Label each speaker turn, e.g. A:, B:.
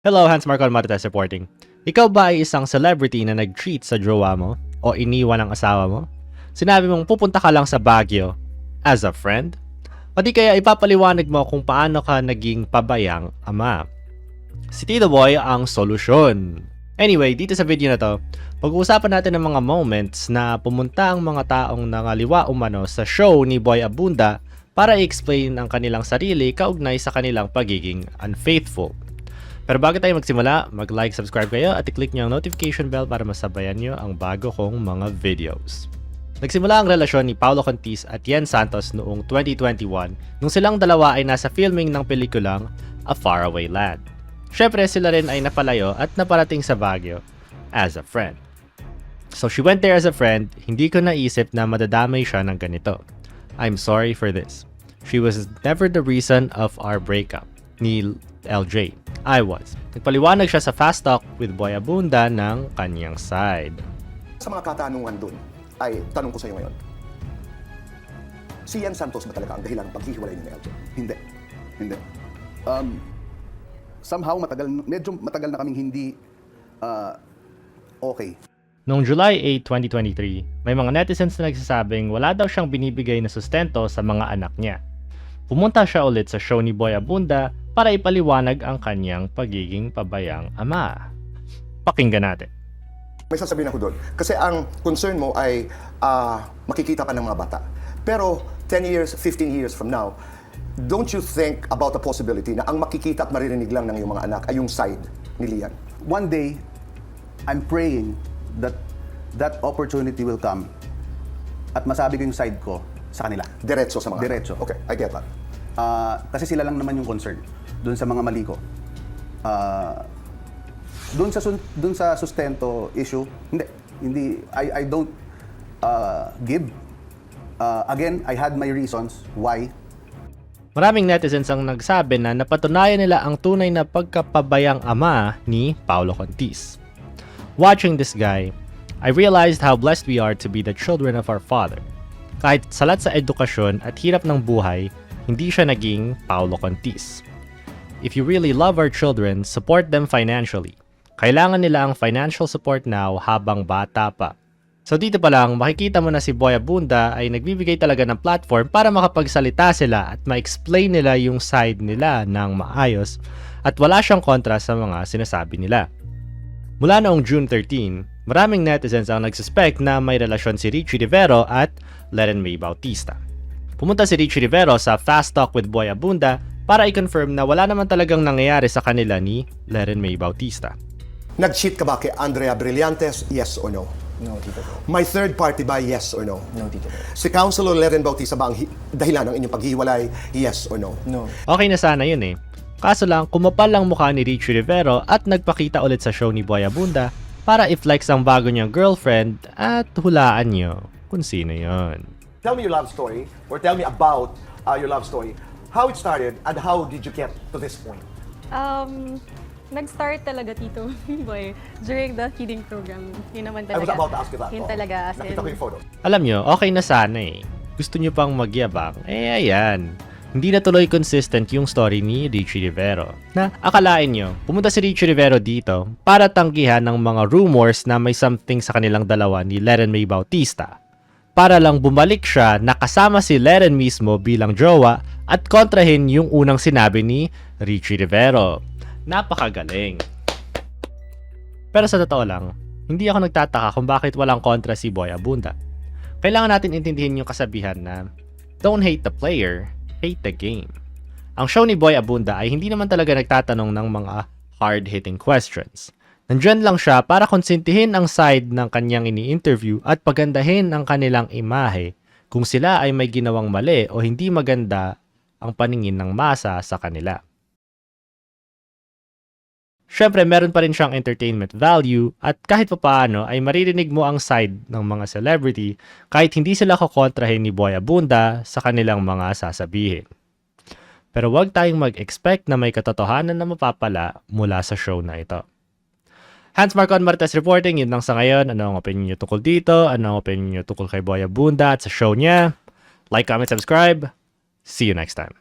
A: Hello, Hans Marcon Marites reporting. Ikaw ba ay isang celebrity na nag-treat sa jowa mo o iniwan ng asawa mo? Sinabi mong pupunta ka lang sa Baguio as a friend? O di kaya ipapaliwanag mo kung paano ka naging pabayang ama? Si Tito Boy ang solusyon. Anyway, dito sa video na to, pag-uusapan natin ng mga moments na pumunta ang mga taong nangaliwa umano sa show ni Boy Abunda para i-explain ang kanilang sarili kaugnay sa kanilang pagiging unfaithful. Pero bago tayo magsimula, mag-like, subscribe kayo at i-click nyo ang notification bell para masabayan nyo ang bago kong mga videos. Nagsimula ang relasyon ni Paolo Contis at Yen Santos noong 2021 nung silang dalawa ay nasa filming ng pelikulang A Faraway Land. Syempre sila rin ay napalayo at naparating sa Baguio as a friend. So she went there as a friend, hindi ko naisip na madadamay siya ng ganito. I'm sorry for this. She was never the reason of our breakup ni LJ. I was. Nagpaliwanag siya sa Fast Talk with Boy Abunda ng kanyang side.
B: Sa mga katanungan dun, ay tanong ko sa iyo ngayon. Si Yen Santos ba talaga ang dahilan ng paghihiwalay ni LJ?
C: Hindi. Hindi. Somehow, medyo matagal na kaming hindi okay.
A: Noong July 8, 2023, may mga netizens na nagsasabing wala daw siyang binibigay na sustento sa mga anak niya. Pumunta siya ulit sa show ni Boy Abunda para ipaliwanag ang kanyang pagiging pabayang ama. Pakinggan natin.
B: May sasabihin ako doon. Kasi ang concern mo ay makikita ka ng mga bata. Pero 10 years, 15 years from now, don't you think about the possibility na ang makikita at maririnig lang ng iyong mga anak ay yung side ni Lian?
C: One day, I'm praying that that opportunity will come at masabi ko yung side ko sa kanila.
B: Diretso sa mga
C: Diretso.
B: anak. Okay, I get that.
C: Kasi sila lang naman yung concern doon sa mga mali ko. Doon sa sustento issue, hindi I don't give. Again, I had my reasons why.
A: Maraming netizens ang nagsabi na napatunayan nila ang tunay na pagkapabayang ama ni Paolo Contis. Watching this guy, I realized how blessed we are to be the children of our Father. Kahit salat sa edukasyon at hirap ng buhay, hindi siya naging Paolo Contis. If you really love our children, support them financially. Kailangan nila ang financial support now habang bata pa. So dito pa lang, makikita mo na si Boy Abunda ay nagbibigay talaga ng platform para makapagsalita sila at ma-explain nila yung side nila ng maayos at wala siyang kontra sa mga sinasabi nila. Mula noong June 13, maraming netizens ang nagsuspect na may relasyon si Richie Rivero at Leren May Bautista. Pumunta si Richie Rivero sa Fast Talk with Boy Abunda para i-confirm na wala naman talagang nangyayari sa kanila ni Leren May Bautista.
B: Nag-cheat ka ba kay Andrea Brillantes? Yes or no?
D: No, Tito Boy.
B: My third party ba? Yes or no?
D: No, Tito Boy.
B: Si Councilor Leren Bautista ba ang dahilan ng inyong paghihiwalay? Yes or no?
D: No.
A: Okay na sana yun eh. Kaso lang, kumapal lang mukha ni Richie Rivero at nagpakita ulit sa show ni Boy Abunda para i-flex ang bago niyang girlfriend at hulaan niyo kung sino yon.
B: Tell me your love story, or tell me about your love story. How it started and how did you get to this point?
E: Nag-start talaga, Tito Boy, during the feeding program. Yun naman
B: I
E: talaga.
B: was about to ask you that.
E: Yun
B: Oo.
E: talaga. As in,
B: Nakita ko yung photo.
A: Alam niyo, okay na sana eh. Gusto niyo pang magyabang? Eh ayan. Hindi na tuloy consistent yung story ni Richie Rivero. Na akalain nyo, pumunta si Richie Rivero dito para tanggihan ng mga rumors na may something sa kanilang dalawa ni Leren May Bautista. Para lang bumalik siya nakasama si Leren mismo bilang jowa at kontrahin yung unang sinabi ni Richie Rivero. Napakagaling. Pero sa totoo lang, hindi ako nagtataka kung bakit walang kontra si Boy Abunda. Kailangan natin intindihin yung kasabihan na don't hate the player, hate the game. Ang show ni Boy Abunda ay hindi naman talaga nagtatanong ng mga hard-hitting questions. Nandyan lang siya para konsintihin ang side ng kanyang ini-interview at pagandahin ang kanilang imahe kung sila ay may ginawang mali o hindi maganda ang paningin ng masa sa kanila. Syempre, meron pa rin siyang entertainment value at kahit papaano ay maririnig mo ang side ng mga celebrity kahit hindi sila kukontrahin ni Boy Abunda sa kanilang mga sasabihin. Pero huwag tayong mag-expect na may katotohanan na mapapala mula sa show na ito. Hans Marcon Marites reporting, yun lang sa ngayon. Ano ang opinion nyo tungkol dito? Ano ang opinion nyo tungkol kay Boy Abunda at sa show niya? Like, comment, subscribe. See you next time.